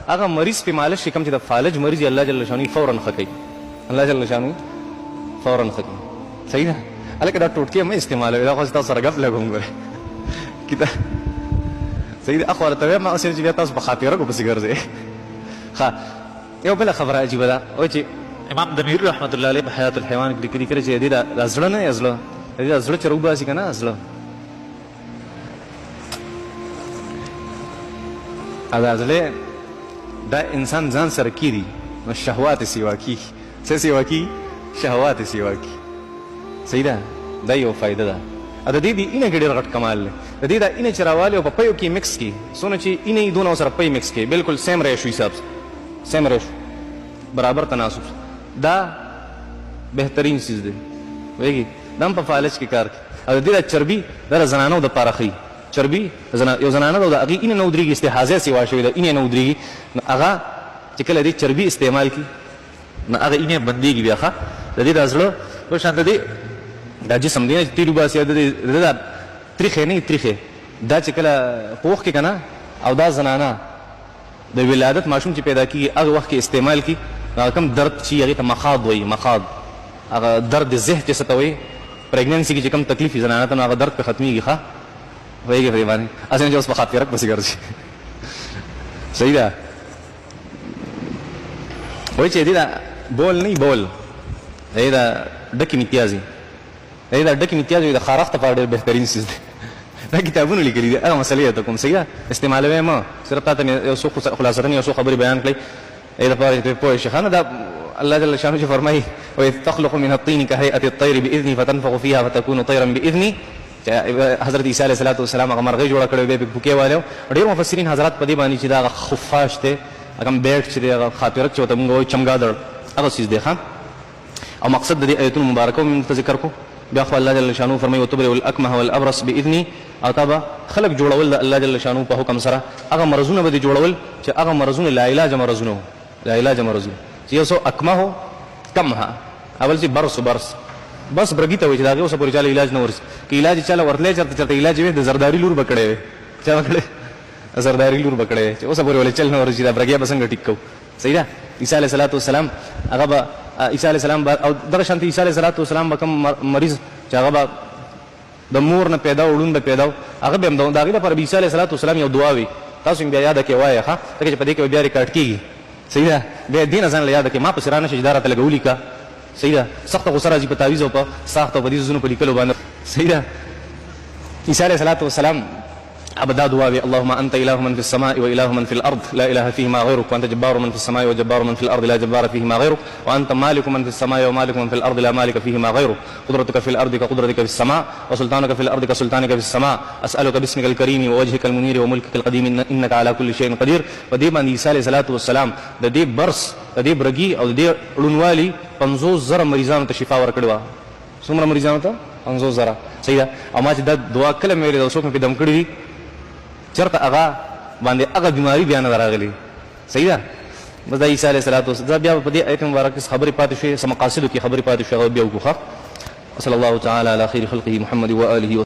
هغه مریض په مالش کوم چې د فالج مریض الله جل شانه فورا خکې الله جل شانه فورا خکې صحیح ده الکه دا ټوټکې مې استعمالوي دا خو تاسو سره غف لګوم غره کیته صحیح ده اخو ته ما اوسې چې تاسو په خاطر کو بس ګرځي ها یو بل خبره عجیبه ده او چې امام دمیر رحمت الله علیه په حیات الحیوان کې لیکلي کړي چې دا زړه نه ازله دا زړه چې روباسي کنه ازله ازله دا انسان ځان سره کیږي نو شهوات سیوا کی څه سیوا کی شهوات سیوا کی صحیح ده دا یو فائدہ ده د دې دی اینه ګډیر غټ کمال ده د دې دا اینه چرواله او په پيو کې مکس کی سونه چې اینه دونه سره پي مکس کی بالکل سیم ریشو حساب سیم ریشو برابر تناسب دا بهترین چیز دی وایي دم په فالج کې کار او د دې چربي در زنانو د پارخي چربي یو زنانه د هغه اینه نو درېږي استحاضه سیوا شوی د اینه نو درېږي هغه چې کله دې چربي استعمال کی نو هغه اینه بنديږي بیا ښه د دې د ازله په شان د دې دا جسم دی چې تیرو باسي د تریخه نه تریخه دا چې کله پوخ کې کنه او دا زنانه د ولادت ماشوم چې پیدا کیږي هغه وخت کې استعمال کی کم درد چې هغه ته مخاض وایي مخاض هغه درد ذهن چې څه ته وایي پریګننسي کې چې کم تکلیف زنانه ته هغه درد په ختميږي ښه وایي په باندې اسنه چې اوس په خاطر بس ګرځي صحیح ده وایي چې دا بول نه بول دا ډکی امتیازي دا ډکی امتیازي د خارخ ته په ډېر بهترین سیس دی دا کتابونه لیکلي دي هغه مسلې ته کوم صحیح استعمالوي ما صرف تاسو یو څو خلاصه یو څو خبرې بیان کړئ اې د پاره ته پوه شي خانه دا الله جل شانه چې فرمایي او تخلق من الطين كهيئه الطير باذنه فتنفخ فيها فتكون طيرا باذنه حضرت عیسی علیه السلام هغه مرغۍ جوړ کړو به بوکې والو ډېر مفسرین حضرات په دې باندې چې دا خفاش ته هغه بیٹ چې هغه خاطرت چې ته موږ چمګادړ هغه سیس دی خان او مقصد د دې آیتونو مبارکو موږ ذکر کو بیا خو الله جل شانه فرمایي وتبرئ الاكمه والابرص باذنه او تابع خلق جوړول د الله جل شانه په حکم سره هغه مرزونه به جوړول چې هغه مرزونه لا علاج مرزونه لا علاج مرزونه چې یو سو اکمه کمها اول چې برس بس برګی ته وي چې دا اوس پورې چاله علاج نه ورس کې علاج چاله ورتلې چرته علاج وي د زرداری لور بکړې چا بکړې زرداری لور بکړې چې اوس پورې ولې چل نه ورس دا برګیا بسنګ ټیکو صحیح ده عیسی علیه السلام هغه عیسی علیه السلام او درشانت عیسی علیه السلام به کوم مریض چې هغه د مور نه پیدا وړون به پیدا هغه به هم دا غي پر عیسی علیه السلام یو دعا وي تاسو بیا یاد کې وایي ښه ته چې په دې کې بیا ریکارډ کیږي صحیح ده به دین ځان یاد کې ما په سرانه شجدار ته لګولې کا صحیح ده سخت غوسه راځي په تعویذ او په سخت په دې زونو په لیکلو باندې صحیح ده عیسی علیه السلام ابدا دعا اللهم انت اله من في السماء واله من في الارض لا اله فيهما غيرك وانت جبار من في السماء وجبار من في الارض لا جبار فيهما غيرك وانت مالك من في السماء ومالك من في الارض لا مالك فيهما غيرك قدرتك في الارض كقدرتك في السماء وسلطانك في الارض كسلطانك في السماء اسالك باسمك الكريم ووجهك المنير وملكك القديم انك على كل شيء قدير ودي باندې عیسی علیه السلام د دې برس د دې برګي او د دې لونوالي 50,000 مریضانو ته شفا ورکړه څومره مریضانو ته 50,000 صحیح ده او ما چې دا دعا کله مې له څوک په دم کړی چرته هغه باندې هغه بیماری بیان راغلی صحیح ده بس د عیسی علیه السلام بیا په دې آیت مبارکه خبرې پاتې شوې سم مقاصد کې خبرې پاتې شوې بیا وکړه صلی الله تعالی علی خیر خلقه محمد و آله